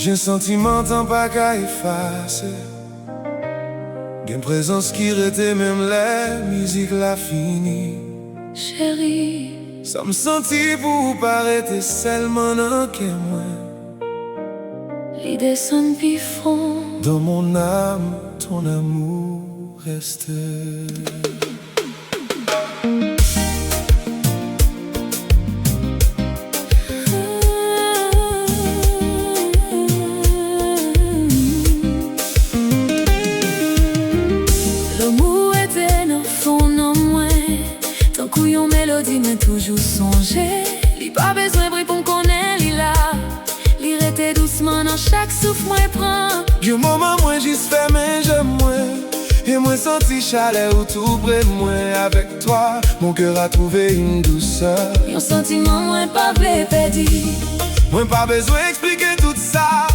J'ai un sentiment tant pas qu'à effacer. J'ai une présence qui rete même la musique la fini. Chérie, ça me sentit pour paraître seulement dans que moi. L'idée sonne plus fond. Dans mon âme, ton amour reste. L'amour était dans le fond, non moins. Tant couillon mélodie m'a toujours songé. Li pas besoin de bruit pour me connaître, li là. Li rete doucement dans chaque souffle moi prend. Du moment moi j'y fais mais j'aime moi. Et moi senti chaleur tout près de moi. Avec toi, mon cœur a trouvé une douceur. Un sentiment moins pas perdu. Moi pas besoin d'expliquer tout ça.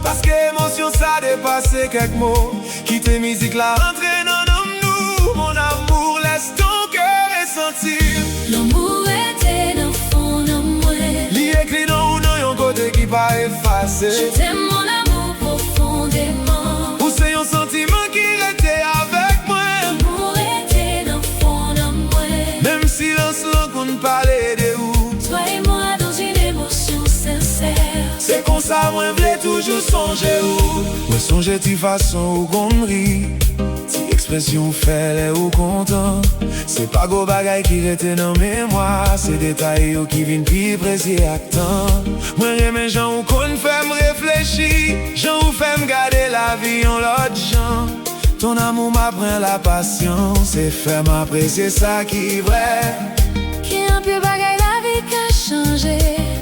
Parce que émotion ça dépasse quelques mots. Quitter musique là, rentrer dans nous. Mon amour laisse ton cœur ressentir. L'amour était dans le fond de moi. Li écrit dans un côté qui pas effacé. Je t'aime mon amour profondément. Ou c'est un sentiment qui était avec moi. L'amour était dans le fond de moi. Même silence là qu'on parlait de où. Toi et moi dans une émotion sincère. C'est comme ça moi voulais toujours songer où. Moi songer de façon où qu'on rit. Si expression fait ou content. C'est pas go bagay qui rete dans mémoire. C'est détails qui viennent plus précis à temps. Moi j'aime gens où qu'on fait me réfléchir. Gens où fait me garder la vie en l'autre gens. Ton amour m'apprend la patience. Et fait m'apprécier ça qui est vrai. Qui un peu bagay la vie qui a changé.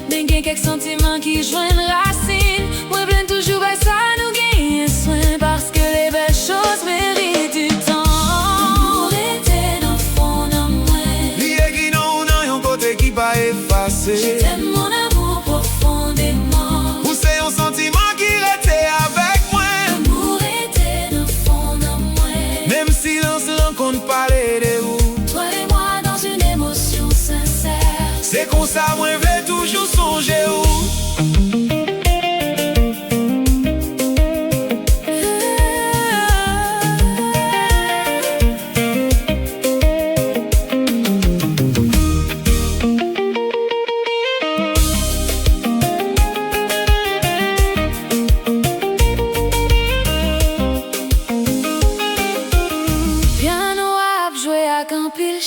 Mais il y a quelques sentiments qui joignent racine. Moi plein toujours bah ça nous gagne soin. Parce que les belles choses méritent du temps. L'amour était dans le fond de moi. Li écrit dans un côté qui pas effacé. Je t'aime mon amour profondément. Ou c'est un sentiment qui était avec moi. L'amour était dans le fond de moi. Même silence là qu'on parlait de où. Toi et moi dans une émotion sincère. C'est comme ça moi voulais toujours songer où.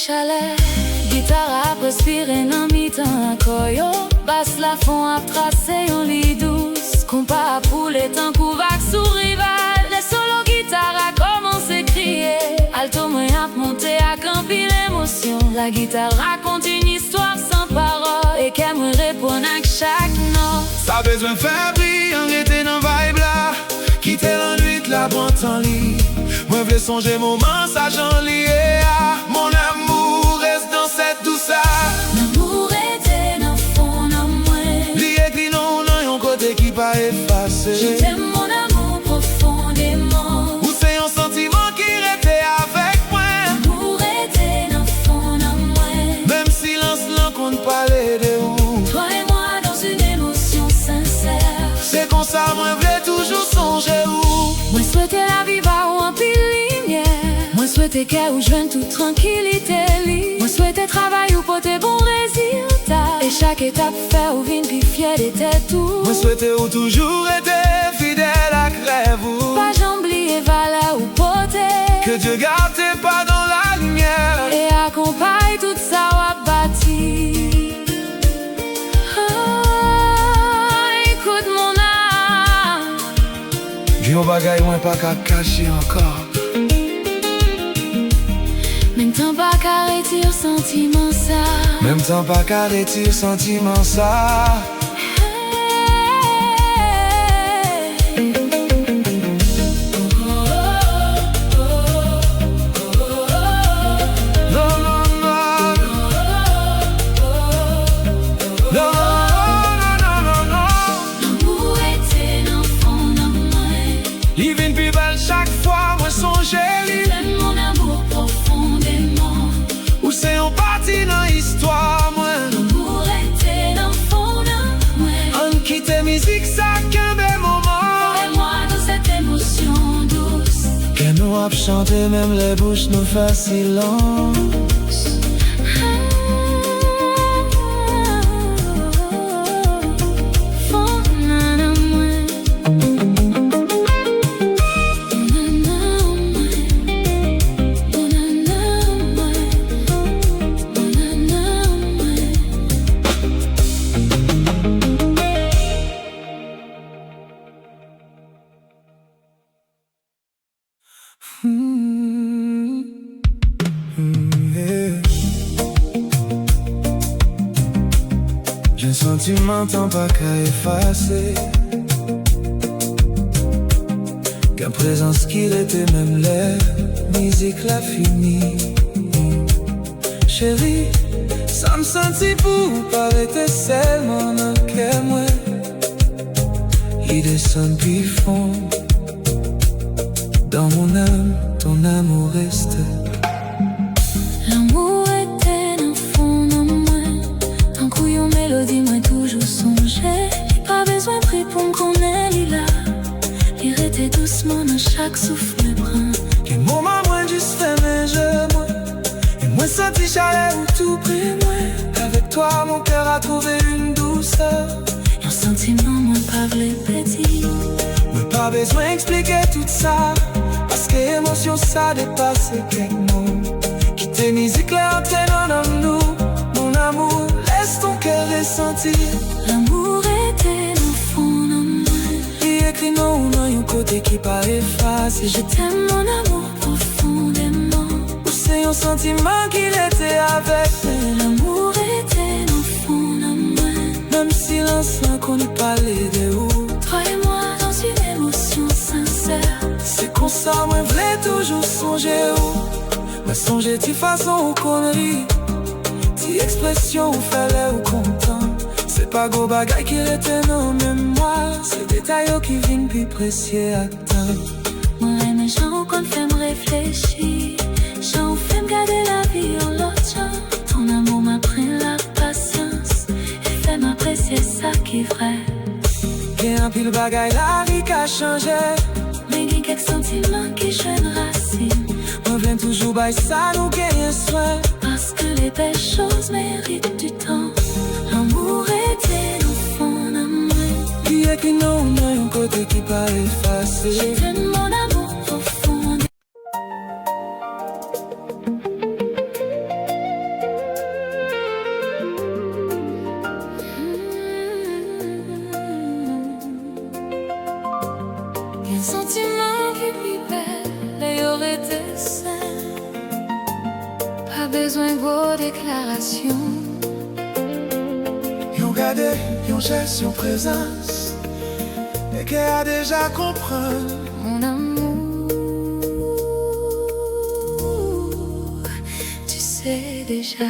Chalet, guitare a respiré dans mi-temps à koyo. Basse la fond a tracé en lit douce. Compas a poulé tant couvac sous rival. Les solo guitare a commencé crier. Alto moi a monté à campi l'émotion. La guitare raconte une histoire sans parole. Et qu'elle me répond à chaque note. Ça besoin faire briller, arrêter dans vibe là. Quitter l'ennui de la prendre en lit. Moi voulais songer moment ça j'en lié à. Mon amour reste dans cette douceur. L'amour était dans le fond de moi. Li écrit non un côté qui pas effacé. Je t'aime mon amour profondément. Ou c'est un sentiment qui était avec moi. L'amour était dans le fond de moi. Même silence là qu'on parlait de où. Toi et moi dans une émotion sincère. C'est comme ça moi voulais toujours songer où. Moi souhaitais la vie va ou en pile lumière. Moi souhaitais qu'elle ou joigne toute tranquillité. Moi souhaitais travail ou porter bon résultat. Et chaque étape fait ou vine puis fier d'être tout. Moi souhaitais ou toujours été fidèle à crève ou. Pas j'oublier valeur ou porter. Que Dieu garde tes pas dans la lumière. Et accompagne tout ça ou a bâti. Écoute mon âme. Dis au bagay moins pas qu'à cacher encore. Même temps pas qu'à retirer sentiment ça. Même temps pas qu'à retirer sentiment ça. L'amour était dans le fond de moi. Il vient plus belle chaque fois, moi songer lui. J'aime mon amour profondément. Ou c'est un parti dans l'histoire, moi. L'amour était dans le fond de nous ap chanter même les bouches nous fassent silence. J'ai un sentiment tant pas qu'à effacer, qu'à présence qu'il était même l'air, musique l'a fini. Chérie, ça me sentit pour paraître seulement dans le cœur moi. Il descend puis fond. Dans mon âme, ton amour reste. L'amour était dans le fond de moi. Un couillon mélodie m'a toujours songé. Pas besoin de prix pour me connaître, il a. Il était doucement dans chaque souffle brun. Quel moment moins juste fait mes jeux, moi. Et moi senti chaleur ou tout près, moi. Avec toi, mon cœur a trouvé une douceur. Un sentiment, moi, pas vrai petit. Mais pas besoin d'expliquer tout ça. Parce que l'émotion ça dépasse quelques mots. Quitter musique là entraînant dans nous. Mon amour, laisse ton cœur ressentir. L'amour était dans le fond de moi. Il écrit non, non, un côté qui pas effacé. Je t'aime mon amour profondément. Ou c'est un sentiment qu'il était avec. L'amour était dans le fond de moi. Même silence là qu'on n'y parlait de où. Toi et moi dans une émotion sincère. C'est comme ça, moi voulais toujours songer où. Mais songer de façon ou connerie. Ti expression ou fallait ou content. C'est pas gros bagay qui était non mémoire. C'est détails qui viennent plus précieux à temps. Moi et mes gens qu'on fait me réfléchir. Gens fait me garder la vie en l'autre. Ton amour m'apprend la patience. Et fait m'apprécier ça qui est vrai. Et un pile bagay la vie qui a changé. Mais il y a quelques sentiments qui jouent racine. On vient toujours by ça nous gagner soin. Parce que les belles choses méritent du temps. L'amour était dans le fond de moi. Il y a qui non, non, un côté qui pas effacé. Je t'aime mon amour profond. Un sentiment qui plus belle et aurait été sain. Pas besoin de vos déclarations. Yon gade, yon geste, yon présence. Et qu'elle a déjà compris. Mon amour, tu sais déjà.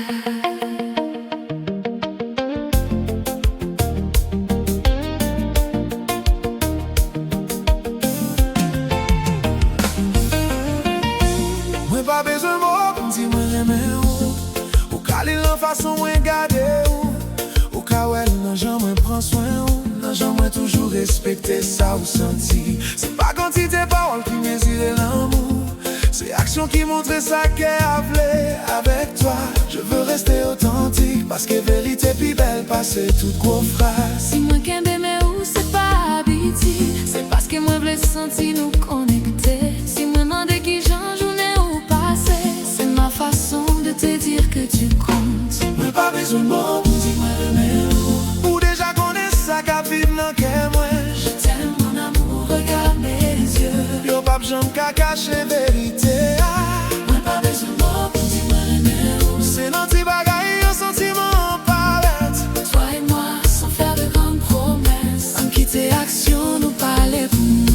Moi pas besoin de mots pour dire moi j'aime ou. Ou caler en façon moi garder ou. Ou kawel non j'en moi prends soin ou. Non j'en moi toujours respecter ça ou senti. C'est pas quantité parole qui mesure l'amour. C'est action qui montre ça qu'est appelé. Avec toi je veux rester authentique. Parce que vérité puis belle passe toute gros phrase. Si moi qu'aime mais où c'est pas habitué. C'est parce que moi je senti nous connecter. Si moi demande qui j'en journée ou passé. C'est ma façon de te dire que tu comptes. Moi pas besoin de mots pour dire moi j'aime ou. Ou déjà connais ça qu'a vivre dans qu'est moi. Je t'aime mon amour, regarde mes yeux. Yo pas besoin qu'à cacher vérité. Moi pas besoin de mots pour dire moi j'aime. C'est dans tes bagailles, un sentiment palette. Toi et moi, sans faire de grandes promesses. En quitter action, nous parler pour nous.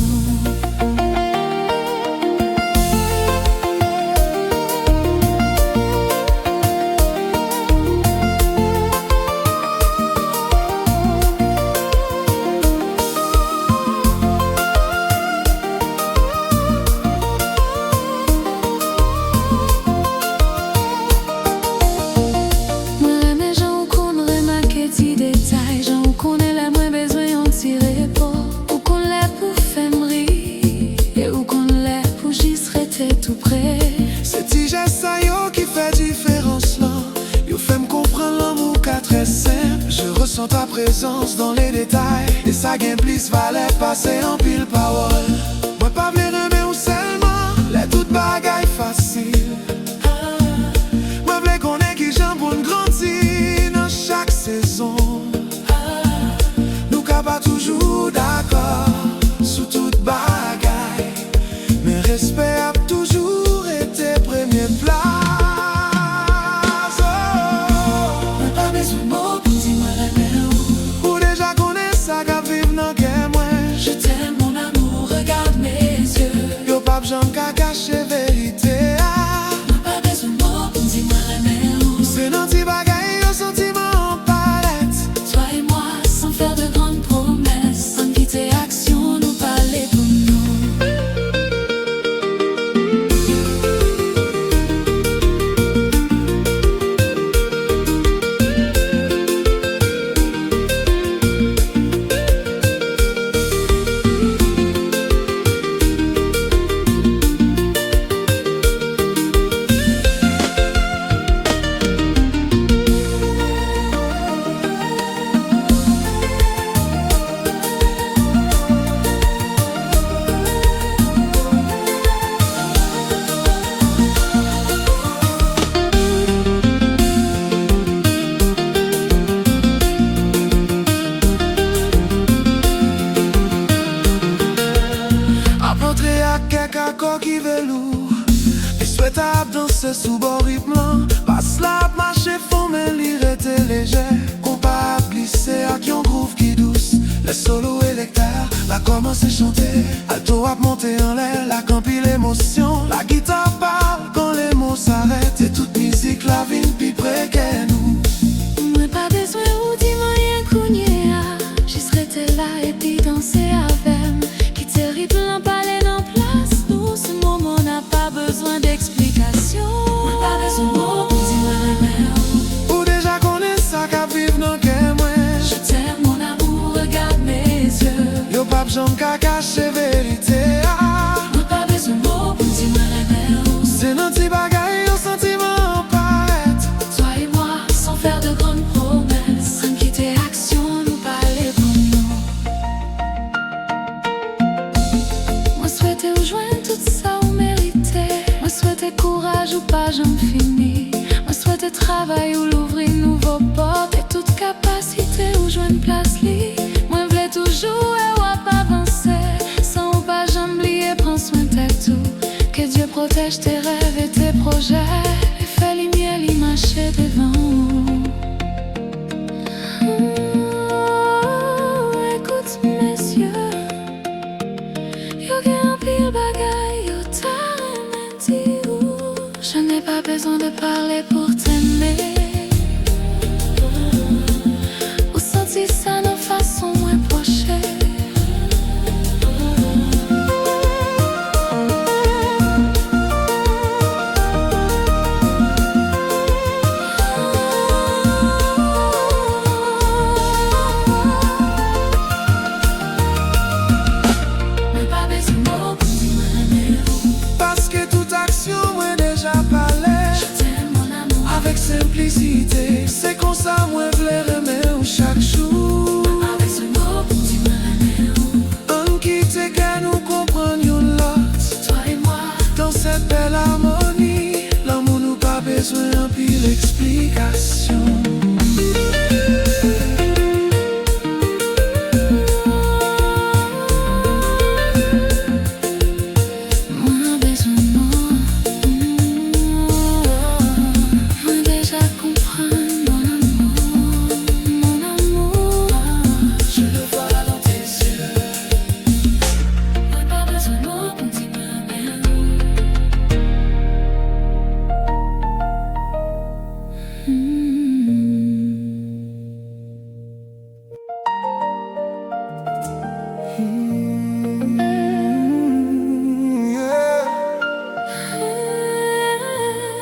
t'es tout près. C'est ti geste ça yo qui fait différence là. Yo fait me comprendre l'amour qu'a très simple. Je ressens ta présence dans les détails. Et ça gagne plus valait passer en pile parole. Moi pas vle remet ou seulement les toutes bagailles faciles. Moi vle connaît qui j'aime pour nous grandir dans chaque saison. Nous qu'à pas toujours d'accord sous toute bagaille, mais respect a toujours été premier place. Oh, pas besoin de mots pour dire moi la ou déjà connaît ça qu'à vivre dans guerre moi. Je t'aime mon amour, regarde mes yeux. Yo pas besoin qu'à cacher vérité. Pas besoin de mots pour dire moi la c'est dans tes bagailles au sentiment en palette. Toi et moi sans faire de grandes promesses, sans quitter action, nous parler pour nous. Rentré à quelques accords qui velours et souhaitable danser sous bon rythme. Passe la marche fond mais l'ire était léger. On pas glisser à qui on groove qui douce. Le solo électeur va commencer à chanter. Alto a monter en l'air, la campi l'émotion. La guitare parle quand les mots s'arrêtent. Et toute musique la vie plus près qu'elle nous. Moi pas besoin ou dis-moi rien cougner. Juste rester là et puis danser avec. Qui terrible en palais dans place. Nous ce moment n'a pas besoin d'explication. Pas besoin de mots pour dire moi la ou déjà connaît ça qu'à vivre dans qu'elle moi. Je t'aime mon amour, regarde mes yeux. Yo pas besoin qu'à cacher vérité. Pas besoin de mots pour dire moi la c'est dans tes bagailles au sentiment en palette. Toi et moi sans faire de grandes promesses, sans quitter action, nous parler pour nous. Moi souhaiter ou joindre tout ça ou mériter. Moi souhaiter courage ou pas j'en finis. Moi souhaiter travail ou l'ouvrir nouveau porte. Et toute capacité ou joindre place li. Moi v'lais toujours et ou pas avancer. Sans ou pas j'en oublier, prends soin de tout. Que Dieu protège tes rêves et tes projets. Et fais lumière l'image devant. Écoute mes yeux. Yo gen pile bagay, yo ta rementi ou. Je n'ai pas besoin de parler pour t'aimer. Ou sentir ça de façon moins proche. Parce que toute action est déjà parlé. Je t'aime mon amour. Avec simplicité, c'est comme ça moi v'lais remettre chaque jour. Avec ce mot pour dire moi On quitte qu'à nous comprenions l'autre. toi et moi. Dans cette belle harmonie, l'amour nous pas besoin d'un pile explication. Moi besoin de moi. Moi déjà comprendre mon amour. Je le vois dans tes yeux. Moi pas besoin de mots pour dire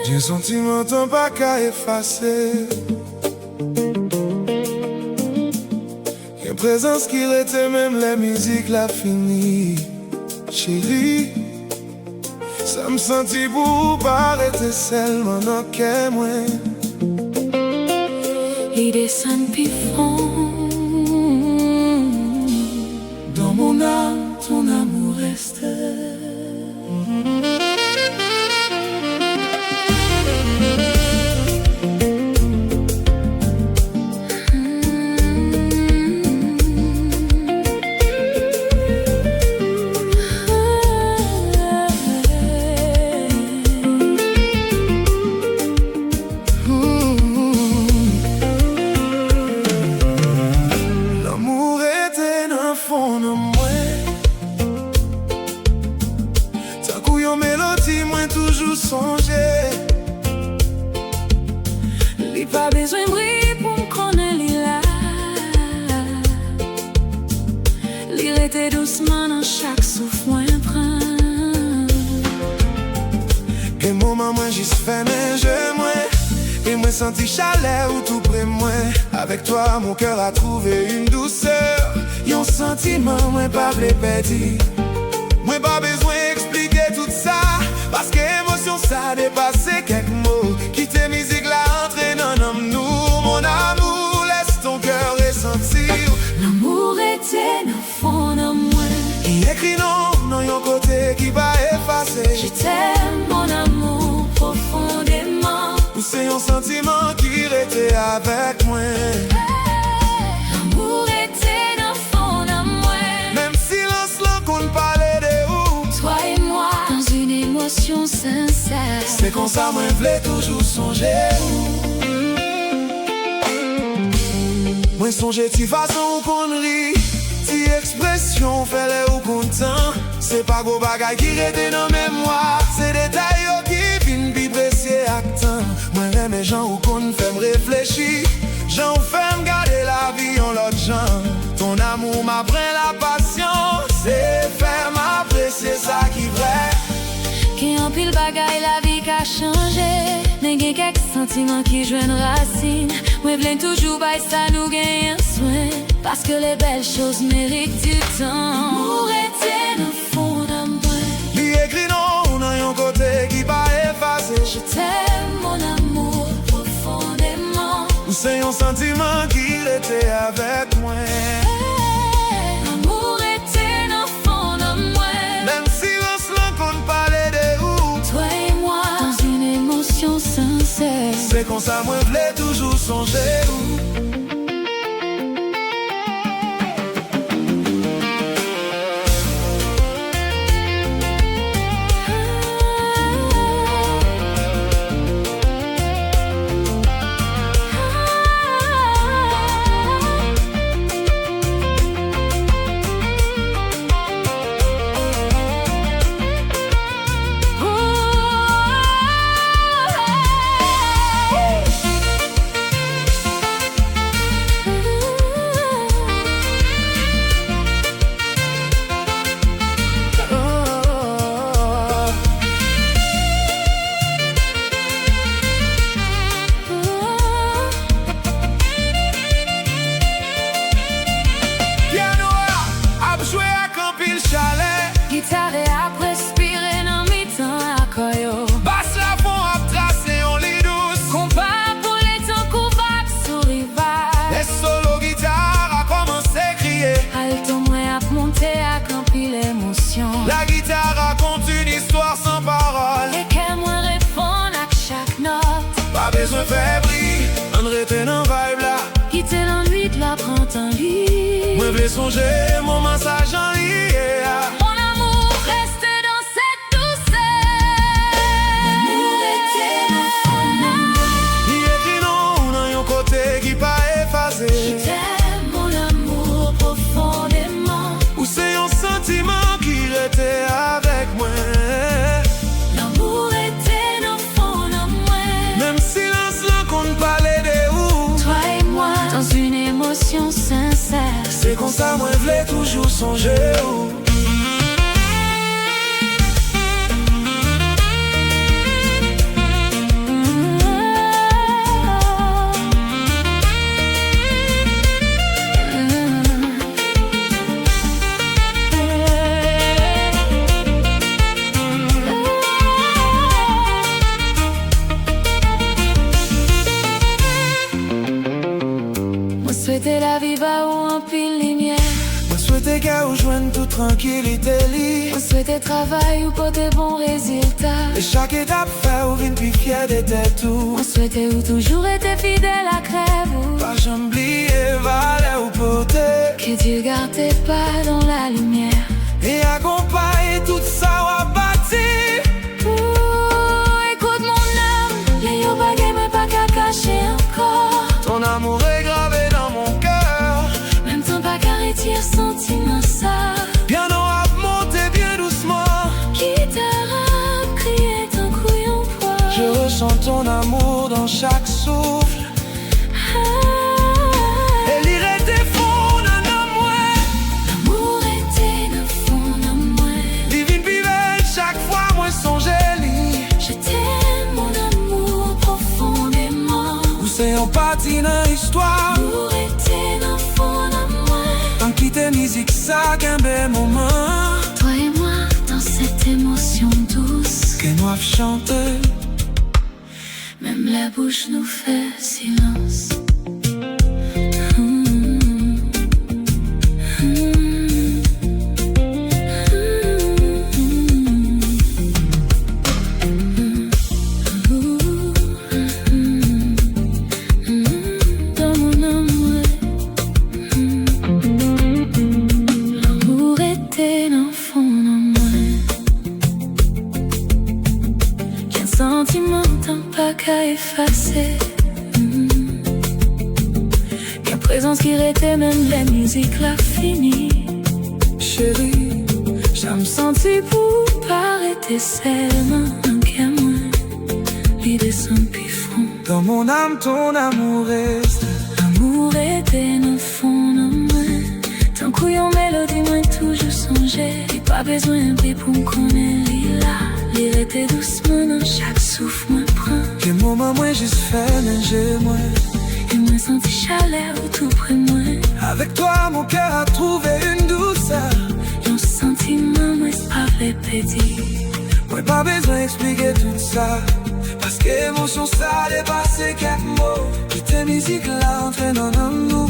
J'ai sentiment tant pas qu'à effacer. Une présence qui était même la musique l'a fini. Chérie, ça me senti pour paraître seulement dans que moi. Il descend puis fond. Dans mon âme, ton amour reste. Songer, li pas besoin de bruit pour me connaître li là. Li rete doucement dans chaque souffle moi prend. Et moment moi j'y fais mes jeux moi. Et moi senti chaleur ou tout près moi. Avec toi mon cœur a trouvé une douceur. Yon sentiment moi pas blé petit. Moi pas besoin expliquer tout ça. Parce que émotion ça dépasse quelques mots. Quitter musique là, entrer dans nous. Mon amour, laisse ton cœur ressentir. L'amour était dans le fond de moi. Il écrit non, non yon côté qui va effacer. Je t'aime mon amour profondément. Ou c'est un sentiment qui était avec moi. L'amour était dans le fond de moi. Même silence là qu'on parlait de où. Toi et moi, dans une émotion sincère. C'est comme ça moi j'voulais toujours songer. Moi songer ti façon qu'on rit, ti expression fait-les ou content. C'est pas gros bagay qui rete dans mémoire. C'est détails qui viennent plus précieux actant. Moi j'aime les gens ou qu'on fait me réfléchir. J'en fais me garder la vie en l'autre gens. Ton amour m'apprend la patience. C'est faire m'apprécier ça qui vrai. Qui en pile bagaille la vie qu'a changé. N'est qu'un quelques sentiments qui jouent racine. Moi v'lais toujours bailler ça nous gagne un soin. Parce que les belles choses méritent du temps. L'amour était dans le fond de moi. Li écrit non, dans yon côté qui va effacer. Je t'aime mon amour profondément. Ou c'est un sentiment qui était avec moi. L'amour était dans le fond de moi. Même silence là qu'on parlait de où. Toi et moi, dans une émotion sincère. C'est comme ça moi j'voulais toujours songer où. Guitare ap respire nan mi tan akoyo. Basse la fond ap tracé on lit douce. Kompa pou les temps kou vak sou rival. Les solo guitare a commencé à crier. Alto mwen ap monte ak an pil emosyon. La guitare raconte une histoire sans parole. E ke mwen repon ak chak not. Pas besoin faire bri, on rete nan vibe là. Kite l'ennui de la printemps li. Moi v'lais songer mon massage en lié. Mon amour reste dans cette douceur. L'amour était dans le fond de moi. Il écrit non, dans yon côté qui pas effacé. Je t'aime mon amour profondément. Ou c'est un sentiment qui était avec moi. L'amour était dans le fond de moi. Même silence là qu'on parlait de où. Toi et moi, dans une émotion sincère. C'est comme ça moi j'voulais toujours songer où. qu'à rejoindre toute tranquillité li. On souhaitait travail ou pour des bons résultats. Et chaque étape fait ou vine plus fier d'être tout. On souhaitait ou toujours été fidèle à crève ou pas j'oublier valeur ou porter. que Dieu garde tes pas dans la lumière et accompagne tout ça ou bâti. Écoute mon âme, les yo bagaille mais pas qu'à cacher encore. Ton amour est gravé dans mon cœur. Même temps pas qu'à retirer sentiment ça. Bien on a monté bien doucement. Guitare crier ton couillon poids. Je ressens ton amour dans chaque souffle. Et l'irait des fonds dans moi. L'amour était dans fond dans moi. Divine plus belle chaque fois moi songe li. Je t'aime mon amour profondément. Ou c'est un parti dans l'histoire. L'amour était dans fond dans moi. En quitter musique ça qu'un bel moment. Toi et moi dans cette émotion douce Que nous chanter. Même la bouche nous fait silence. Dans mon amour, l'amour était dans fond en moi. Qu'un sentiment tant pas qu'à effacer. Qu'une présence qui était même la musique l'a fini. Chérie, J'aime senti pour paraître seulement un gamin. L'idée sans pifon. dans mon âme ton amour reste. L'amour était dans fond dans moi. Tant couillon mélodie moi toujours songé. Y'a pas besoin de pour me connaître là. L'ire était doucement dans chaque souffle moi prend. Que moment moi juste fait nager moi. Et moi senti chaleur tout près de moi. Avec toi mon cœur a trouvé une douceur. Un sentiment moi c'est pas répété. Moi pas besoin d'expliquer tout ça. Parce que émotion ça dépasse quelques mots. Quitter musique là entraîne dans nous.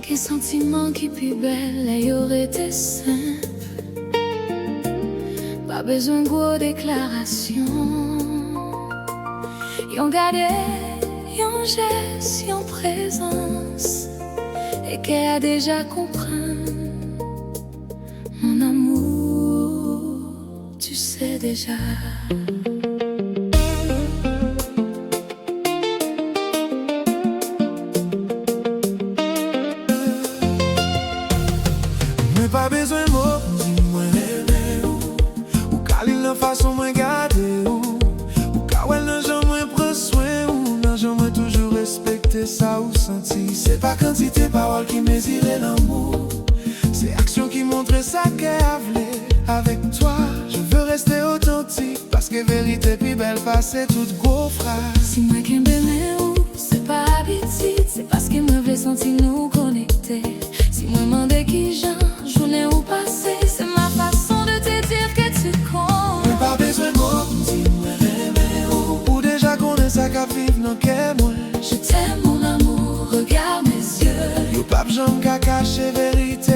Quel sentiment qui plus belle et y aurait été simple. Pas besoin de gros déclarations. Y'ont gardé, y'ont geste, y'ont présence. Et qu'elle a déjà compris. Mon amour, tu sais déjà. Mais pas besoin de mots, dis-moi aimer ou câlin la façon moi garder ou kawel nan j'en moi prend soin ou nan j'en moi toujours respecter ça ou senti. C'est pas quantité parole qui mesurait l'amour. C'est action qui montre ça qu'elle a voulu. Avec toi, je veux rester authentique parce que vérité puis belle face c'est toute gros phrase. Si moi qui m'aime ou c'est pas habitude, c'est parce que moi veux sentir nous connecter. Si moi demande qui j'en journée ou passé, c'est ma façon de te dire que tu comptes. Mais pas besoin de mots, dis-moi aimer ou déjà connaître ça qu'à vivre dans qu'est moi. Je t'aime mon amour, regarde mes yeux. Yo pas besoin qu'à cacher vérité.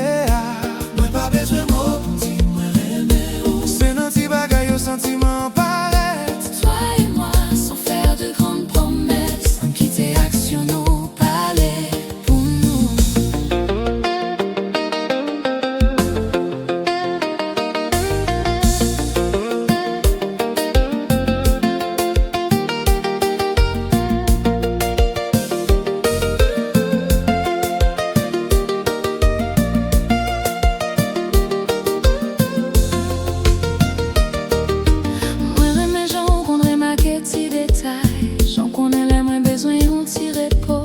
Moi pas besoin de mots, dis-moi aimer c'est dans ti bagay yo sentiment paraît. Toi et moi, sans faire de grandes promesses, sans quitter action nos palais pour nous. Moi remets j'en rencontrerai ma petits détails. J'en connais les moins besoin on tirer pas.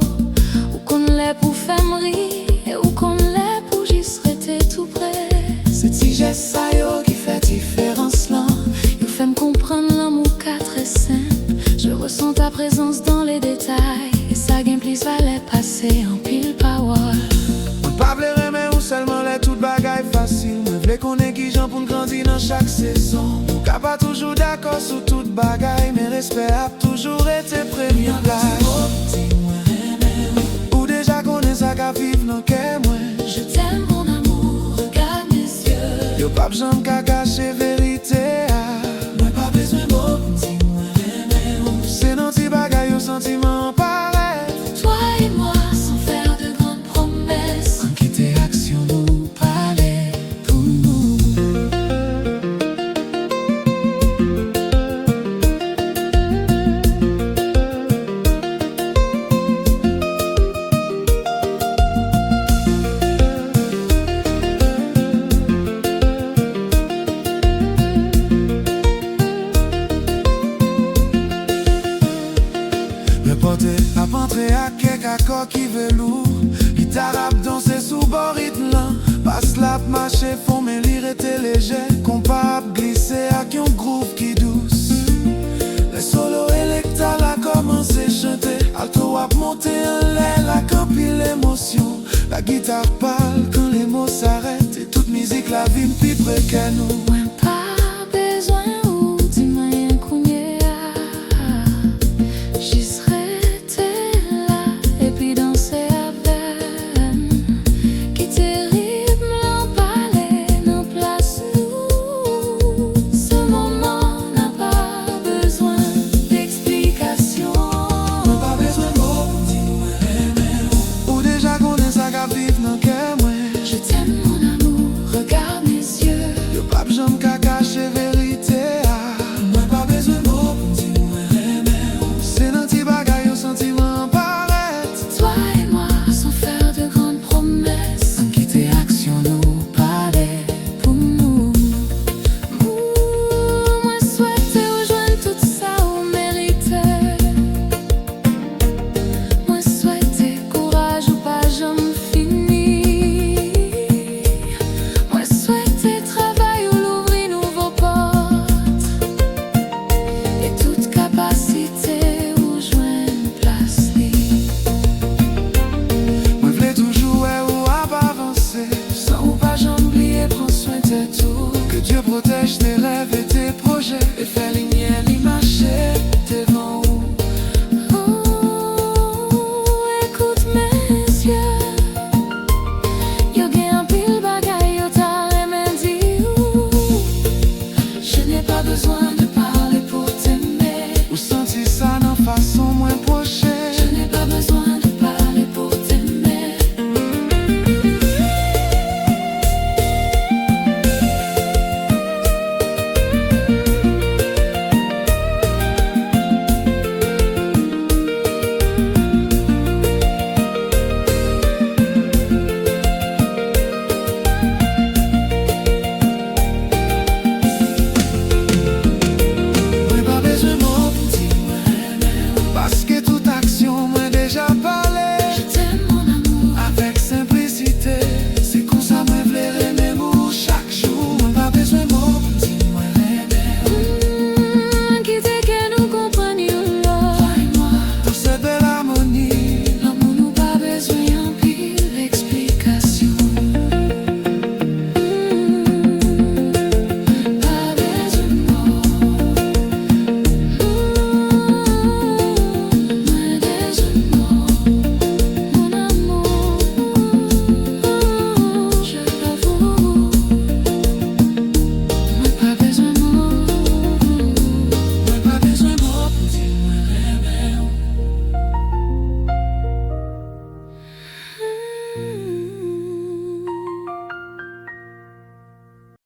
Ou qu'on l'est pour faire me rire, ou qu'on l'est pour juste rester tout près. C'est si geste ça yo qui fait différence là. Yo fait me comprendre l'amour qu'a très simple. Je ressens ta présence dans les détails. Et ça gagne plus valait passer en pile parole. On pas vle remet ou seulement les toutes bagailles faciles. Moi vle connaître qui j'en pour chaque saison. Nous ka pas toujours d'accord sur toute bagaille, mais respect a toujours été première place. Ou déjà connaît ça qu'à vivre dans qu'est moi. Je t'aime mon amour, regarde mes yeux. Yo pas besoin qu'à cacher vérité. Moi pas besoin mot, dis-moi. C'est dans tes bagailles au sentiment pareil. Toi et moi, sans faire de grandes promesses, En quitter action nous parler pour nous. Reporter à rentrer à quelques accords qui velours. Guitare à danser sous bord rythme là. Passe la marcher fond mais lire était léger. Compas glisser à qui on groove qui douce. Les solos électales a commencé à chanter. Alto a monté en l'air la campille l'émotion. La guitare parle quand les mots s'arrêtent. Et toute musique la vie plus près qu'à nous. moi pas besoin ou dis-moi rien qu'on y a. J'y serais là et puis danser avec. Qui terrible l'en parler, n'en place nous. Ce moment n'a pas besoin d'explication. Pas besoin de mots, dis-moi. Ou déjà connaît ça qu'à vivre dans qu'est moi. Je t'aime mon amour, regarde mes yeux. Yo pas besoin qu'à cacher vérité. Moi pas besoin de mots, dis-moi. C'est dans tes bagailles au sentiment pareil. Toi et moi, sans faire de grandes promesses, En quitter action nous parler. pour nous. Moi souhaiter rejoindre tout ça ou mériter. Moi souhaiter courage ou pas jamais fini. Moi souhaiter travail ou l'ouvrir nouveaux portes. Et toute capacité ou joindre place libre. Moi v'lais toujours ou à pas avancer. Sans ou pas j'oublier, prends soin de tout. Que Dieu protège tes rêves et tes projets. Et fait lumière, y marcher devant où. Écoute mes yeux. Yo gen un pile bagay yo ta remen di ou. Je n'ai pas besoin de parler pour t'aimer. Ou senti ça dans façon moins proche.